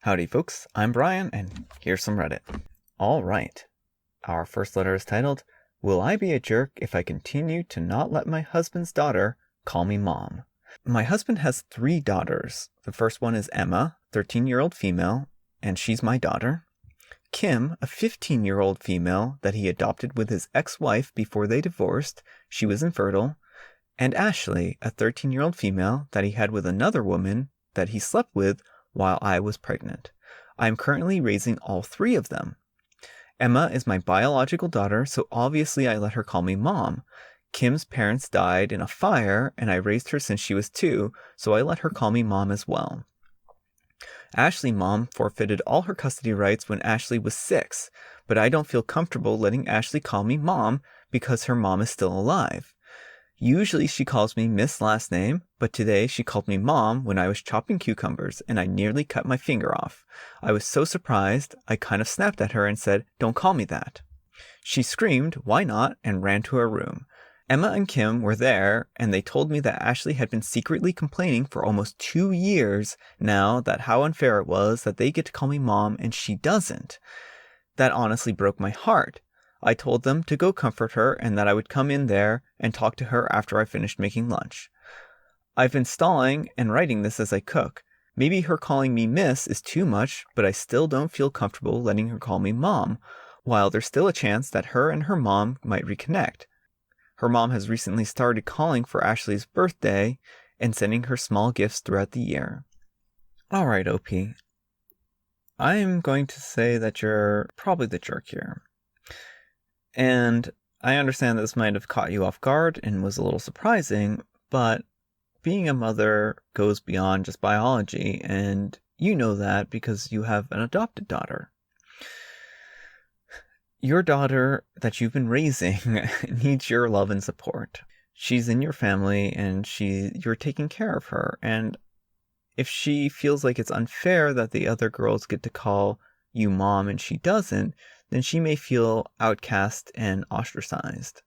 Howdy folks, I'm Brian, and here's some Reddit. Alright, our first letter is titled, Will I be a jerk if I continue to not let my husband's daughter call me mom? My husband has 3 daughters. The first one is Emma, 13-year-old female, and she's my daughter. Kim, a 15-year-old female that he adopted with his ex-wife before they divorced. She was infertile. And Ashley, a 13-year-old female that he had with another woman that he slept with while I was pregnant. I am currently raising all 3 of them. Emma is my biological daughter, so obviously I let her call me mom. Kim's parents died in a fire, and I raised her since she was 2, so I let her call me mom as well. Ashley's mom forfeited all her custody rights when Ashley was 6, but I don't feel comfortable letting Ashley call me mom because her mom is still alive. Usually she calls me Miss last name, but today she called me mom when I was chopping cucumbers and I nearly cut my finger off. I was so surprised, I kind of snapped at her and said, "Don't call me that." She screamed, "Why not?" and ran to her room. Emma and Kim were there, and they told me that Ashley had been secretly complaining for almost 2 years now that how unfair it was that they get to call me mom and she doesn't. That honestly broke my heart. I told them to go comfort her and that I would come in there and talk to her after I finished making lunch. I've been stalling and writing this as I cook. Maybe her calling me miss is too much, but I still don't feel comfortable letting her call me mom, while there's still a chance that her and her mom might reconnect. Her mom has recently started calling for Ashley's birthday and sending her small gifts throughout the year. Alright, OP. I am going to say that you're probably the jerk here. And I understand this might have caught you off guard and was a little surprising, but being a mother goes beyond just biology, and you know that because you have an adopted daughter. Your daughter that you've been raising needs your love and support. She's in your family and you're taking care of her, and if she feels like it's unfair that the other girls get to call you mom and she doesn't, then she may feel outcast and ostracized.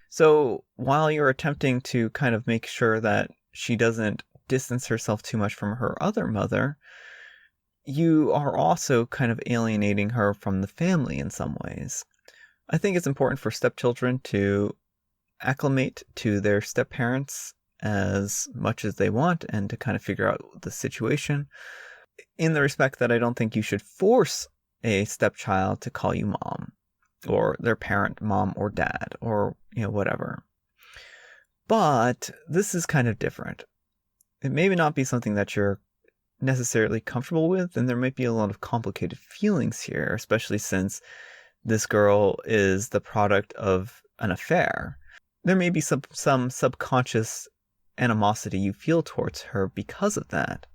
So while you're attempting to kind of make sure that she doesn't distance herself too much from her other mother, you are also kind of alienating her from the family in some ways. I think it's important for stepchildren to acclimate to their stepparents as much as they want and to kind of figure out the situation, in the respect that I don't think you should force a stepchild to call you mom, or their parent mom or dad, or whatever. But this is kind of different. It may not be something that you're necessarily comfortable with, and there might be a lot of complicated feelings here, especially since this girl is the product of an affair. There may be some subconscious animosity you feel towards her because of that.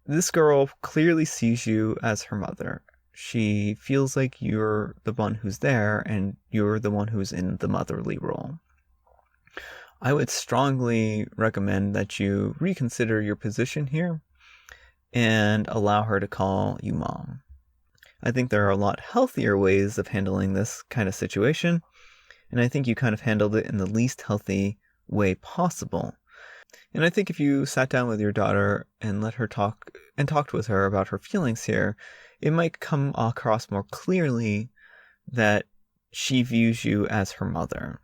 This girl clearly sees you as her mother. She feels like you're the one who's there and you're the one who's in the motherly role. I would strongly recommend that you reconsider your position here and allow her to call you mom. I think there are a lot healthier ways of handling this kind of situation, and I think you kind of handled it in the least healthy way possible. And I think if you sat down with your daughter and let her talked with her about her feelings here, it might come across more clearly that she views you as her mother.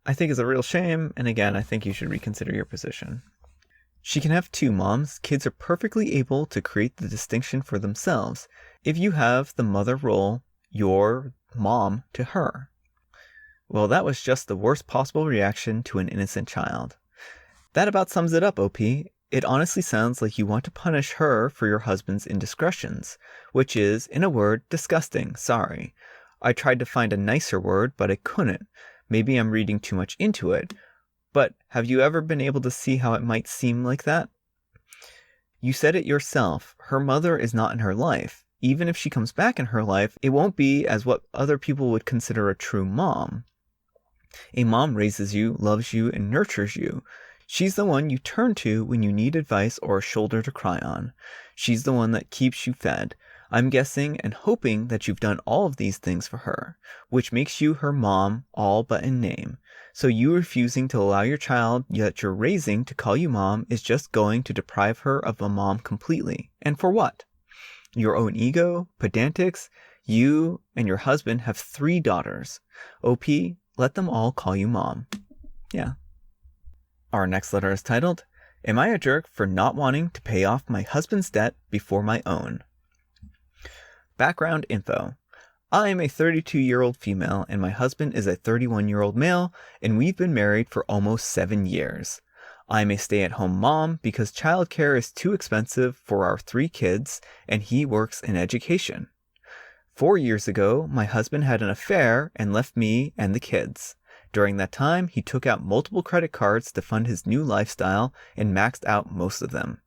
I think it's a real shame, and again, I think you should reconsider your position. She can have 2 moms. Kids are perfectly able to create the distinction for themselves. If you have the mother role, you're mom to her. Well, that was just the worst possible reaction to an innocent child. That about sums it up, OP. It honestly sounds like you want to punish her for your husband's indiscretions, which is, in a word, disgusting. Sorry. I tried to find a nicer word, but I couldn't. Maybe I'm reading too much into it. But have you ever been able to see how it might seem like that? You said it yourself. Her mother is not in her life. Even if she comes back in her life, it won't be as what other people would consider a true mom. A mom raises you, loves you, and nurtures you. She's the one you turn to when you need advice or a shoulder to cry on. She's the one that keeps you fed. I'm guessing and hoping that you've done all of these things for her, which makes you her mom all but in name. So you refusing to allow your child that you're raising to call you mom is just going to deprive her of a mom completely. And for what? your own ego, pedantics, you and your husband have 3 daughters. OP, let them all call you mom. Yeah. Our next letter is titled, Am I a jerk for not wanting to pay off my husband's debt before my own? Background info. I am a 32-year-old female and my husband is a 31-year-old male, and we've been married for almost 7 years. I'm a stay-at-home mom because childcare is too expensive for our 3 kids and he works in education. 4 years ago, my husband had an affair and left me and the kids. During that time, he took out multiple credit cards to fund his new lifestyle and maxed out most of them.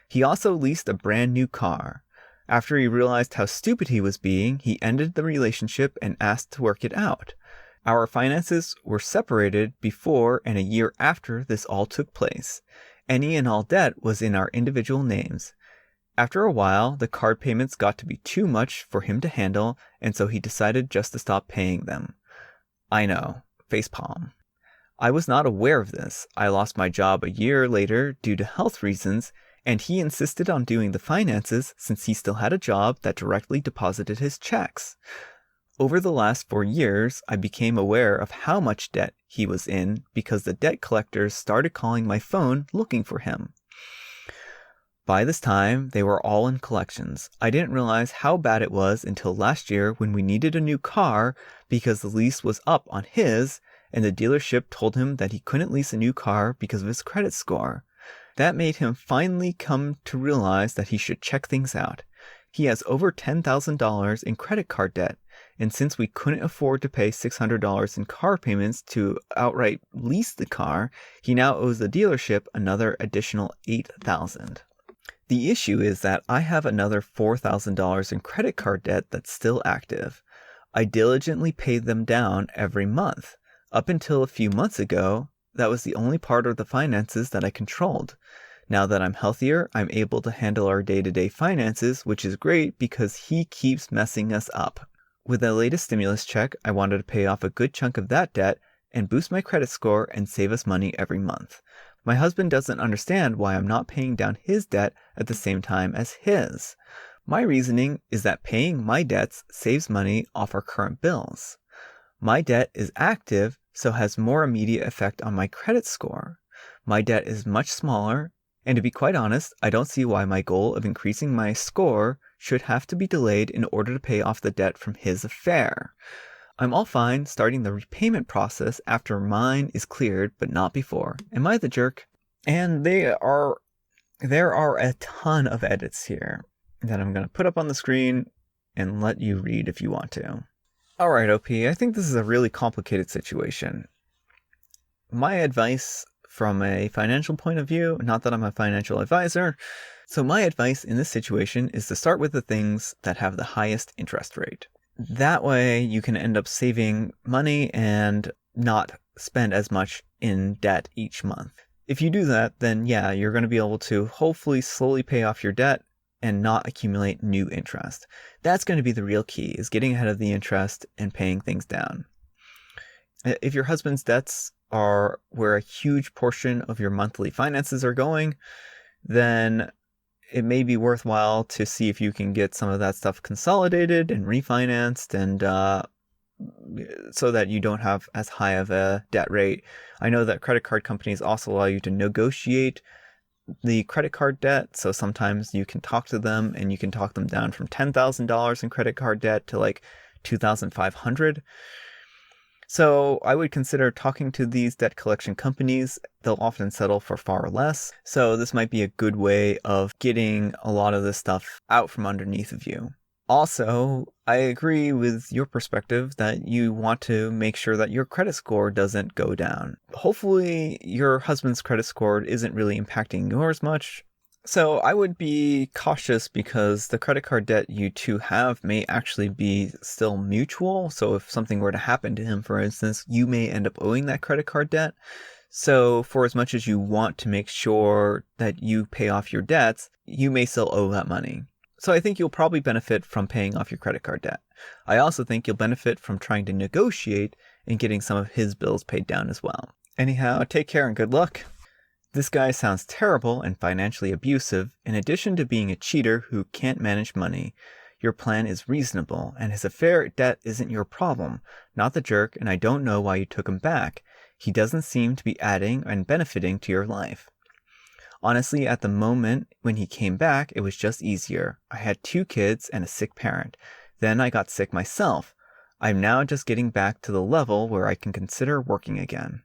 He also leased a brand new car. After he realized how stupid he was being, he ended the relationship and asked to work it out. Our finances were separated before and a year after this all took place. Any and all debt was in our individual names. After a while, the card payments got to be too much for him to handle, and so he decided just to stop paying them. I know, facepalm. I was not aware of this. I lost my job a year later due to health reasons, and he insisted on doing the finances since he still had a job that directly deposited his checks. Over the last 4 years, I became aware of how much debt he was in because the debt collectors started calling my phone looking for him. By this time, they were all in collections. I didn't realize how bad it was until last year when we needed a new car because the lease was up on his, and the dealership told him that he couldn't lease a new car because of his credit score. That made him finally come to realize that he should check things out. He has over $10,000 in credit card debt, and since we couldn't afford to pay $600 in car payments to outright lease the car, he now owes the dealership another additional $8,000. The issue is that I have another $4,000 in credit card debt that's still active. I diligently paid them down every month. Up until a few months ago, that was the only part of the finances that I controlled. Now that I'm healthier, I'm able to handle our day-to-day finances, which is great because he keeps messing us up. With the latest stimulus check, I wanted to pay off a good chunk of that debt and boost my credit score and save us money every month. My husband doesn't understand why I'm not paying down his debt at the same time as his. My reasoning is that paying my debts saves money off our current bills. My debt is active, so has more immediate effect on my credit score. My debt is much smaller, and to be quite honest, I don't see why my goal of increasing my score should have to be delayed in order to pay off the debt from his affair. I'm all fine starting the repayment process after mine is cleared, but not before. Am I the jerk? And there are a ton of edits here that I'm going to put up on the screen and let you read if you want to. All right, OP, I think this is a really complicated situation. My advice from a financial point of view, not that I'm a financial advisor, so my advice in this situation is to start with the things that have the highest interest rate. That way you can end up saving money and not spend as much in debt each month. If you do that, then yeah, you're going to be able to hopefully slowly pay off your debt and not accumulate new interest. That's going to be the real key, is getting ahead of the interest and paying things down. If your husband's debts are where a huge portion of your monthly finances are going, then it may be worthwhile to see if you can get some of that stuff consolidated and refinanced, and so that you don't have as high of a debt rate. I know that credit card companies also allow you to negotiate the credit card debt, so sometimes you can talk to them and you can talk them down from $10,000 in credit card debt to like $2,500. So I would consider talking to these debt collection companies. They'll often settle for far less. So this might be a good way of getting a lot of this stuff out from underneath of you. Also, I agree with your perspective that you want to make sure that your credit score doesn't go down. Hopefully your husband's credit score isn't really impacting yours much. So I would be cautious because the credit card debt you two have may actually be still mutual. So if something were to happen to him, for instance, you may end up owing that credit card debt. So for as much as you want to make sure that you pay off your debts, you may still owe that money. So I think you'll probably benefit from paying off your credit card debt. I also think you'll benefit from trying to negotiate and getting some of his bills paid down as well. Anyhow, take care and good luck. This guy sounds terrible and financially abusive, in addition to being a cheater who can't manage money. Your plan is reasonable, and his affair debt isn't your problem, not the jerk, and I don't know why you took him back. He doesn't seem to be adding and benefiting to your life. Honestly, at the moment when he came back, it was just easier. I had 2 kids and a sick parent. Then I got sick myself. I'm now just getting back to the level where I can consider working again.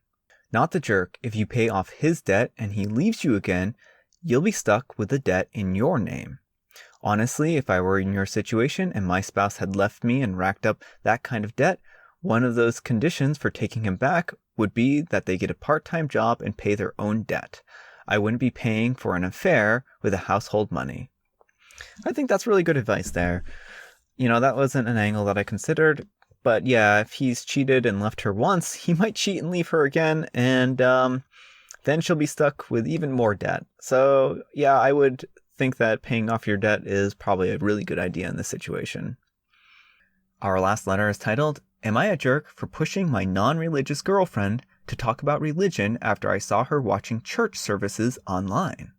Not the jerk. If you pay off his debt and he leaves you again, you'll be stuck with the debt in your name. Honestly, if I were in your situation and my spouse had left me and racked up that kind of debt, one of those conditions for taking him back would be that they get a part-time job and pay their own debt. I wouldn't be paying for an affair with the household money. I think that's really good advice there. That wasn't an angle that I considered. But yeah, if he's cheated and left her once, he might cheat and leave her again. And then she'll be stuck with even more debt. So yeah, I would think that paying off your debt is probably a really good idea in this situation. Our last letter is titled, Am I a jerk for pushing my non-religious girlfriend to talk about religion after I saw her watching church services online?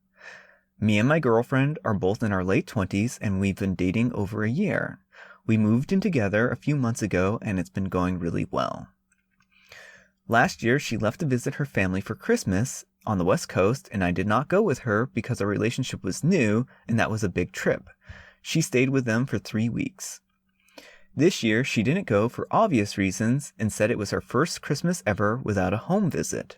Me and my girlfriend are both in our late 20s and we've been dating over a year. We moved in together a few months ago and it's been going really well. Last year, she left to visit her family for Christmas on the West Coast, and I did not go with her because our relationship was new and that was a big trip. She stayed with them for 3 weeks. This year, she didn't go for obvious reasons and said it was her first Christmas ever without a home visit.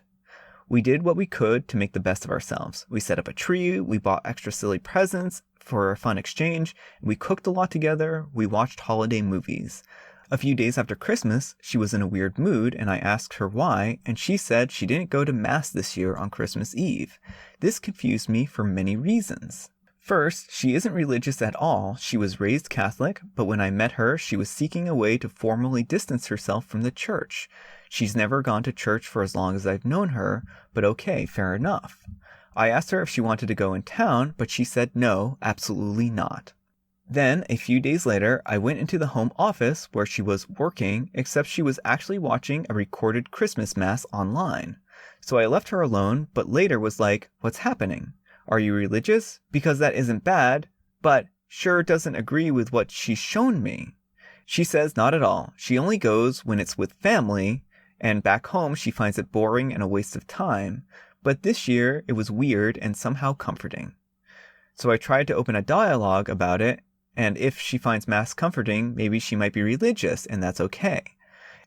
We did what we could to make the best of ourselves. We set up a tree, we bought extra silly presents for a fun exchange, we cooked a lot together, we watched holiday movies. A few days after Christmas, she was in a weird mood and I asked her why, and she said she didn't go to Mass this year on Christmas Eve. This confused me for many reasons. First, she isn't religious at all. She was raised Catholic, but when I met her, she was seeking a way to formally distance herself from the church. She's never gone to church for as long as I've known her, but okay, fair enough. I asked her if she wanted to go in town, but she said no, absolutely not. Then, a few days later, I went into the home office where she was working, except she was actually watching a recorded Christmas Mass online. So I left her alone, but later was like, what's happening? Are you religious? Because that isn't bad, but sure doesn't agree with what she's shown me. She says not at all. She only goes when it's with family, and back home she finds it boring and a waste of time. But this year it was weird and somehow comforting. So I tried to open a dialogue about it, and if she finds Mass comforting, maybe she might be religious, and that's okay.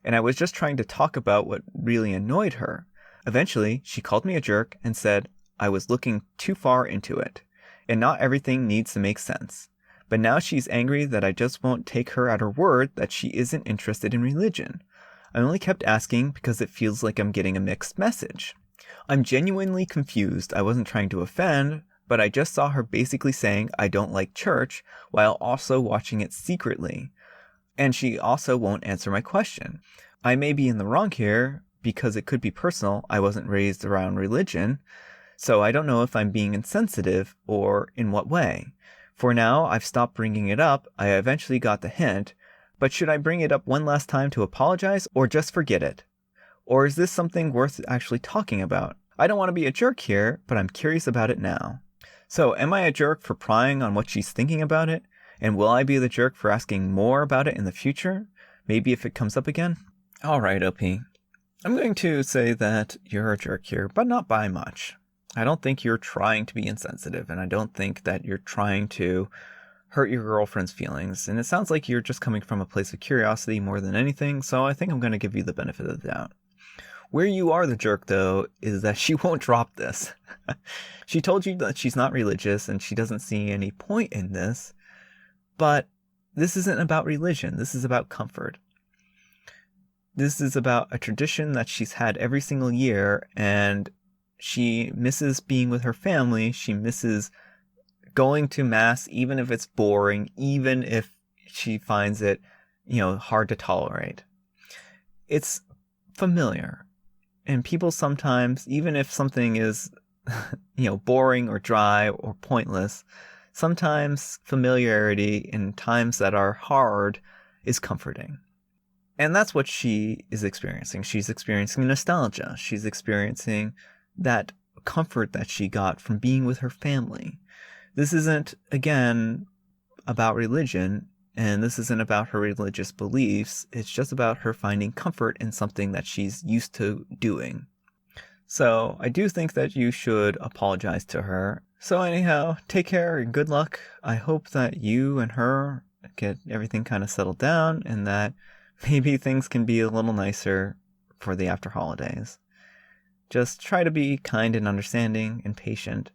And I was just trying to talk about what really annoyed her. Eventually, she called me a jerk and said I was looking too far into it, and not everything needs to make sense. But now she's angry that I just won't take her at her word that she isn't interested in religion. I only kept asking because it feels like I'm getting a mixed message. I'm genuinely confused. I wasn't trying to offend, but I just saw her basically saying I don't like church while also watching it secretly. And she also won't answer my question. I may be in the wrong here because it could be personal. I wasn't raised around religion, so I don't know if I'm being insensitive or in what way. For now, I've stopped bringing it up. I eventually got the hint, but should I bring it up one last time to apologize or just forget it? Or is this something worth actually talking about? I don't want to be a jerk here, but I'm curious about it now. So, am I a jerk for prying on what she's thinking about it? And will I be the jerk for asking more about it in the future? Maybe if it comes up again? Alright, OP. I'm going to say that you're a jerk here, but not by much. I don't think you're trying to be insensitive, and I don't think that you're trying to hurt your girlfriend's feelings. And it sounds like you're just coming from a place of curiosity more than anything, so I think I'm going to give you the benefit of the doubt. Where you are the jerk, though, is that she won't drop this. She told you that she's not religious and she doesn't see any point in this, but this isn't about religion. This is about comfort. This is about a tradition that she's had every single year, and she misses being with her family. She misses going to Mass, even if it's boring, even if she finds it, hard to tolerate. It's familiar. And people sometimes, even if something is, boring or dry or pointless, sometimes familiarity in times that are hard is comforting. And that's what she is experiencing. She's experiencing nostalgia. She's experiencing that comfort that she got from being with her family. This isn't, again, about religion, and this isn't about her religious beliefs. It's just about her finding comfort in something that she's used to doing. So I do think that you should apologize to her. So anyhow, take care and good luck. I hope that you and her get everything kind of settled down and that maybe things can be a little nicer for the after holidays. Just try to be kind and understanding and patient,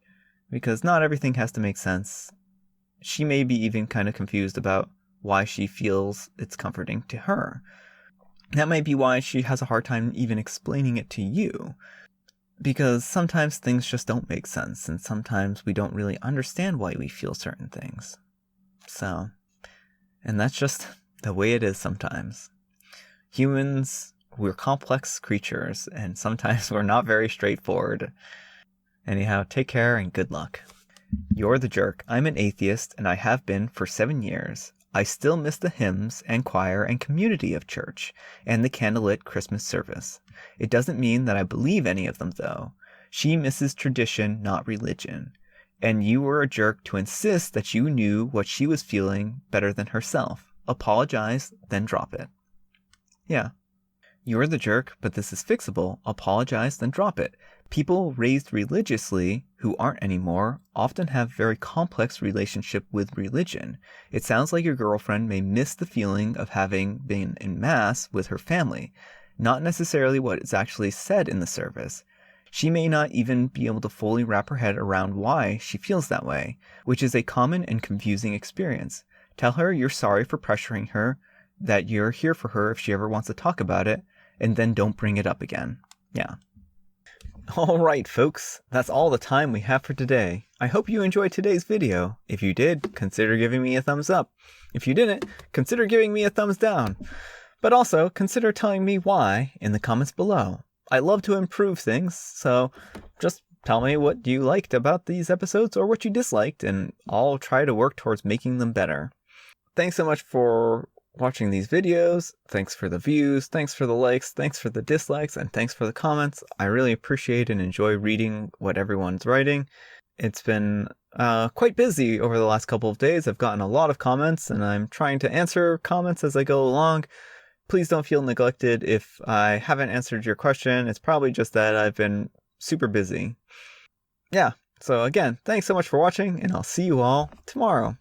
because not everything has to make sense. She may be even kind of confused about why she feels it's comforting to her. That might be why she has a hard time even explaining it to you. Because sometimes things just don't make sense, and sometimes we don't really understand why we feel certain things. So, and that's just the way it is sometimes. Humans, we're complex creatures, and sometimes we're not very straightforward. Anyhow, take care and good luck. You're the jerk. I'm an atheist, and I have been for 7 years. I still miss the hymns and choir and community of church, and the candlelit Christmas service. It doesn't mean that I believe any of them, though. She misses tradition, not religion. And you were a jerk to insist that you knew what she was feeling better than herself. Apologize, then drop it. Yeah. You're the jerk, but this is fixable. Apologize, then drop it. People raised religiously, who aren't anymore, often have very complex relationship with religion. It sounds like your girlfriend may miss the feeling of having been in Mass with her family, not necessarily what is actually said in the service. She may not even be able to fully wrap her head around why she feels that way, which is a common and confusing experience. Tell her you're sorry for pressuring her, that you're here for her if she ever wants to talk about it, and then don't bring it up again. Yeah. All right, folks, that's all the time we have for today. I hope you enjoyed today's video. If you did, consider giving me a thumbs up. If you didn't, consider giving me a thumbs down. But also, consider telling me why in the comments below. I love to improve things, so just tell me what you liked about these episodes or what you disliked, and I'll try to work towards making them better. Thanks so much for watching these videos. Thanks for the views, thanks for the likes, thanks for the dislikes, and thanks for the comments. I really appreciate and enjoy reading what everyone's writing. It's been quite busy over the last couple of days. I've gotten a lot of comments, and I'm trying to answer comments as I go along. Please don't feel neglected if I haven't answered your question. It's probably just that I've been super busy. Yeah, so again, thanks so much for watching, and I'll see you all tomorrow.